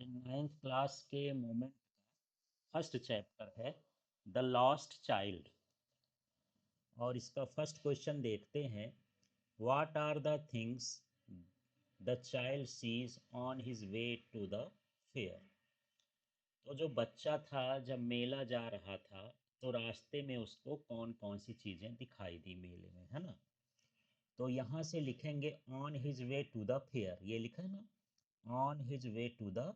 Ninth class के moment first chapter है the lost child. और इसका फर्स्ट क्वेश्चन देखते हैं। What are the things the child sees on his way to the fair. तो जो बच्चा था जब मेला जा रहा था तो रास्ते में उसको कौन कौन सी चीज़ें दिखाई दी मेले में, है ना। तो यहाँ से लिखेंगे on his way to the fair, ये लिखा है ना, on his way to the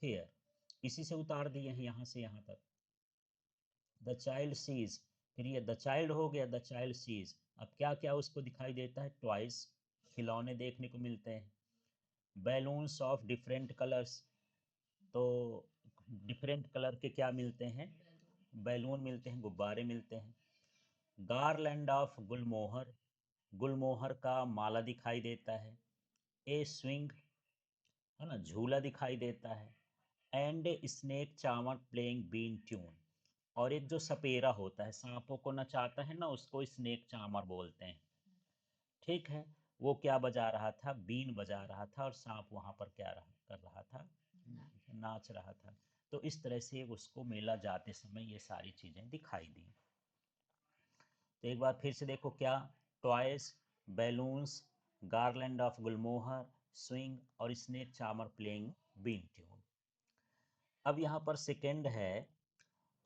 fair. इसी से उतार दिए हैं यहाँ से यहाँ तक। द चाइल्ड सीज, फिर ये द चाइल्ड हो गया, द चाइल्ड सीज। अब क्या क्या उसको दिखाई देता है? टॉयज, खिलौने देखने को मिलते हैं। बैलून्स ऑफ डिफरेंट कलर्स, तो डिफरेंट कलर के क्या मिलते हैं? बैलून मिलते हैं, गुब्बारे मिलते हैं। गारलैंड ऑफ गुलमोहर, गुलमोहर का माला दिखाई देता है। ए स्विंग, है ना, झूला दिखाई देता है। And snake charmer playing been tune, और एक जो सपेरा होता है सांपों को नचाता है ना, उसको स्नेक चामर बोलते हैं। ठीक है, वो क्या बजा रहा था? बीन बजा रहा था, और सांप वहाँ पर क्या कर रहा था? नाच रहा था। तो इस तरह से उसको मेला जाते समय ये सारी चीज़ें दिखाई दी। तो एक बार फिर से देखो क्या, toys, balloons, garland of gulmohar, swing और snake charmer playing been tune. अब यहाँ पर सेकेंड है,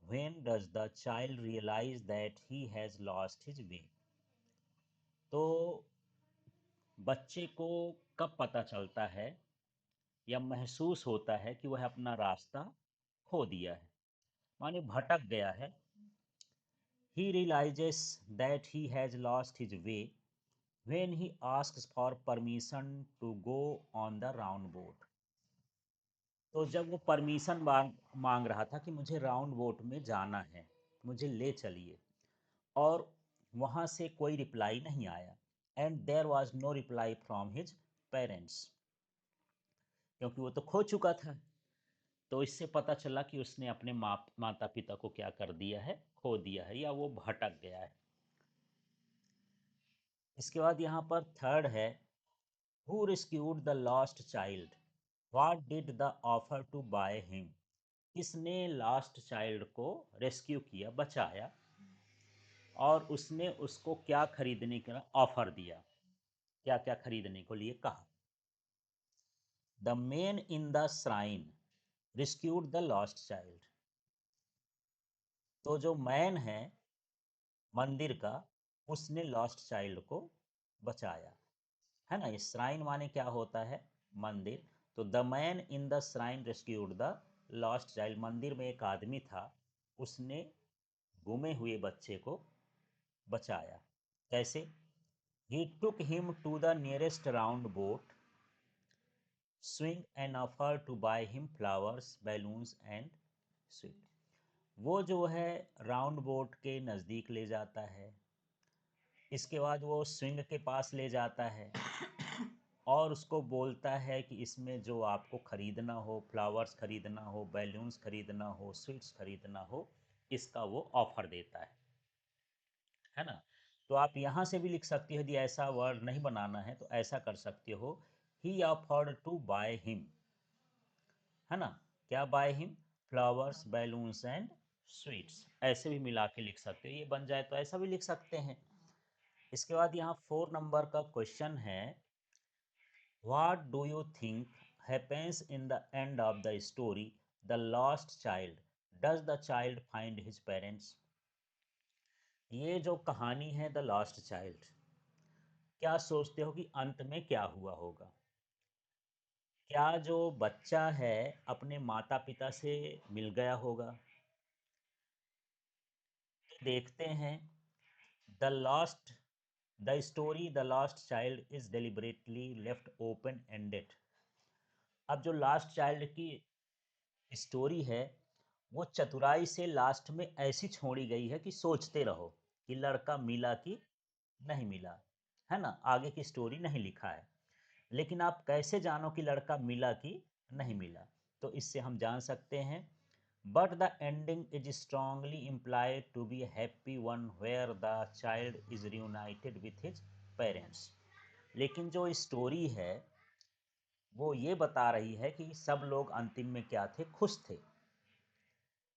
when does the child realise that he has lost his way. तो बच्चे को कब पता चलता है या महसूस होता है कि वह अपना रास्ता खो दिया है, माने भटक गया है। He realises that he has lost his way when he asks for permission to go on the round boat. तो जब वो परमिशन मांग रहा था कि मुझे राउंड बोट में जाना है, मुझे ले चलिए, और वहाँ से कोई रिप्लाई नहीं आया। And there was no reply from his parents, क्योंकि वो तो खो चुका था। तो इससे पता चला कि उसने अपने माता पिता को क्या कर दिया है? खो दिया है, या वो भटक गया है। इसके बाद यहाँ पर थर्ड है, who rescued the lost child, what did the offer to buy him. किसने लास्ट चाइल्ड को रेस्क्यू किया, बचाया, और उसने उसको क्या खरीदने का ऑफर दिया, क्या क्या खरीदने को लिए कहा। The man in the shrine rescued the lost child. तो जो मैन है मंदिर का, उसने लॉस्ट चाइल्ड को बचाया, है ना। ये श्राइन माने क्या होता है? मंदिर। तो the man in the shrine rescued the lost child, मंदिर में एक आदमी था, उसने गुमे हुए बच्चे को बचाया। कैसे? He took him to the nearest round boat swing and offer to buy him flowers balloons and sweet. वो जो है राउंड बोट के नज़दीक ले जाता है, इसके बाद वो स्विंग के पास ले जाता है, और उसको बोलता है कि इसमें जो आपको ख़रीदना हो, फ्लावर्स ख़रीदना हो, बैलून्स ख़रीदना हो, स्वीट्स ख़रीदना हो, इसका वो ऑफ़र देता है ना। तो आप यहाँ से भी लिख सकते हो, यदि ऐसा वर्ड नहीं बनाना है तो ऐसा कर सकते हो, he offered to buy him, है ना। क्या buy him? Flowers balloons and sweets, ऐसे भी मिला के लिख सकते हो। ये बन जाए तो ऐसा भी लिख सकते हैं। इसके बाद यहाँ 4 नंबर का क्वेश्चन है, what do you think happens in the end of the story the lost child, does the child find his parents. ये जो कहानी है द लॉस्ट चाइल्ड, क्या सोचते हो कि अंत में क्या हुआ होगा? क्या जो बच्चा है अपने माता पिता से मिल गया होगा? तो देखते हैं, the lost, the story the lost child is deliberately left open ended. अब जो लास्ट चाइल्ड की स्टोरी है, वो चतुराई से लास्ट में ऐसी छोड़ी गई है कि सोचते रहो कि लड़का मिला कि नहीं मिला, है ना। आगे की स्टोरी नहीं लिखा है, लेकिन आप कैसे जानो कि लड़का मिला कि नहीं मिला? तो इससे हम जान सकते हैं, but the ending is strongly implied to be happy one where the child is reunited with his parents. लेकिन जो स्टोरी है वो ये बता रही है कि सब लोग अंतिम में क्या थे, खुश थे,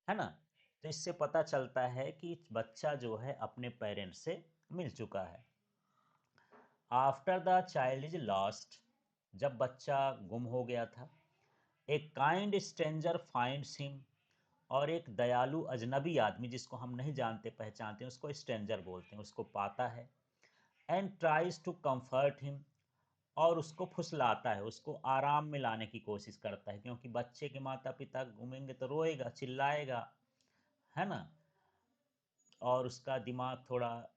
है ना। तो इससे पता चलता है कि बच्चा जो है अपने पेरेंट्स से मिल चुका है। After the child is lost, जब बच्चा गुम हो गया था, एक काइंड स्ट्रेंजर फाइंड्स हिम, और एक दयालु अजनबी आदमी जिसको हम नहीं जानते पहचानते हैं उसको स्ट्रेंजर बोलते हैं, उसको पाता है। And tries to comfort him, और उसको फुसलाता है, उसको आराम में लाने की कोशिश करता है, क्योंकि बच्चे के माता पिता घूमेंगे तो रोएगा चिल्लाएगा, है ना, और उसका दिमाग थोड़ा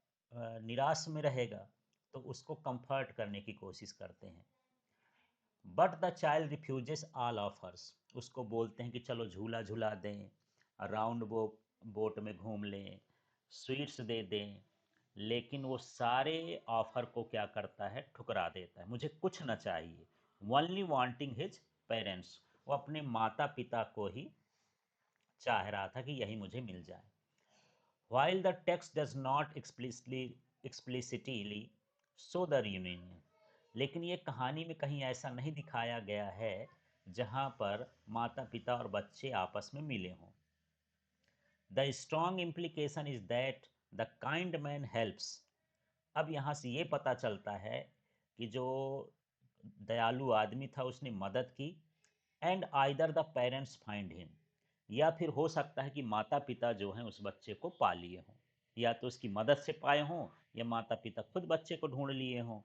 निराश में रहेगा, तो उसको कंफर्ट करने की कोशिश करते हैं। But the child refuses all offers, उसको बोलते हैं कि चलो झूला झूला दें, राउंड बोट में घूम लें, स्वीट्स दे दें, लेकिन वो सारे ऑफर को क्या करता है, ठुकरा देता है, मुझे कुछ ना चाहिए। ओनली वांटिंग हिज पेरेंट्स, वो अपने माता पिता को ही चाह रहा था कि यही मुझे मिल जाए। While the text does not explicitly show the reunion, लेकिन ये कहानी में कहीं ऐसा नहीं दिखाया गया है जहाँ पर माता पिता और बच्चे आपस में मिले हों। The strong implication is that the kind man helps, अब यहाँ से ये पता चलता है कि जो दयालु आदमी था उसने मदद की। And either the parents find him, या फिर हो सकता है कि माता पिता जो हैं उस बच्चे को पा लिए हों, या तो उसकी मदद से पाए हों, या माता पिता खुद बच्चे को ढूंढ लिए हों।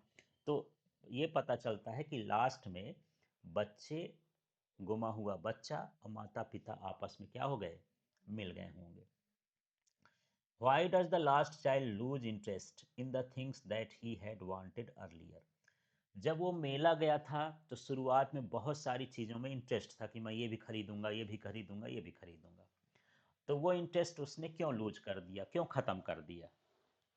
तो ये पता चलता है कि लास्ट में बच्चे, गुमा हुआ बच्चा और माता पिता आपस में क्या हो गए, मिल गए होंगे। Why does the last child lose interest in the things that he had wanted earlier? जब वो मेला गया था तो शुरुआत में बहुत सारी चीज़ों में इंटरेस्ट था कि मैं ये भी खरीदूंगा, ये भी खरीदूंगा, ये भी खरीदूंगा। तो वो इंटरेस्ट उसने क्यों लूज कर दिया, क्यों ख़त्म कर दिया?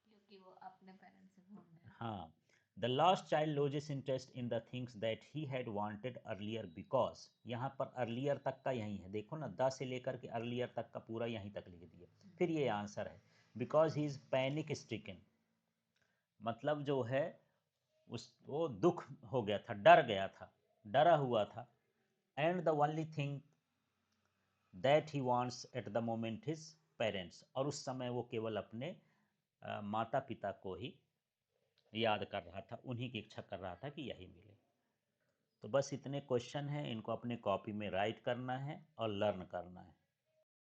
क्योंकि वो अपने पेरेंट्स से घूम रहे हैं। हाँ, the last child loses interest in the things that he had wanted earlier because, यहाँ पर अर्लियर तक का यहीं है, देखो ना, द से लेकर के अर्लियर तक का पूरा यहीं तक लिख दिया, फिर ये आंसर है। Because he is panic stricken, मतलब जो है उस वो दुख हो गया था, डर गया था, डरा हुआ था। And the only thing that he wants at the moment his parents, और उस समय वो केवल अपने माता पिता को ही याद कर रहा था, उन्हीं की इच्छा कर रहा था कि यही मिले। तो बस इतने क्वेश्चन हैं, इनको अपने कॉपी में राइट करना है और लर्न करना है।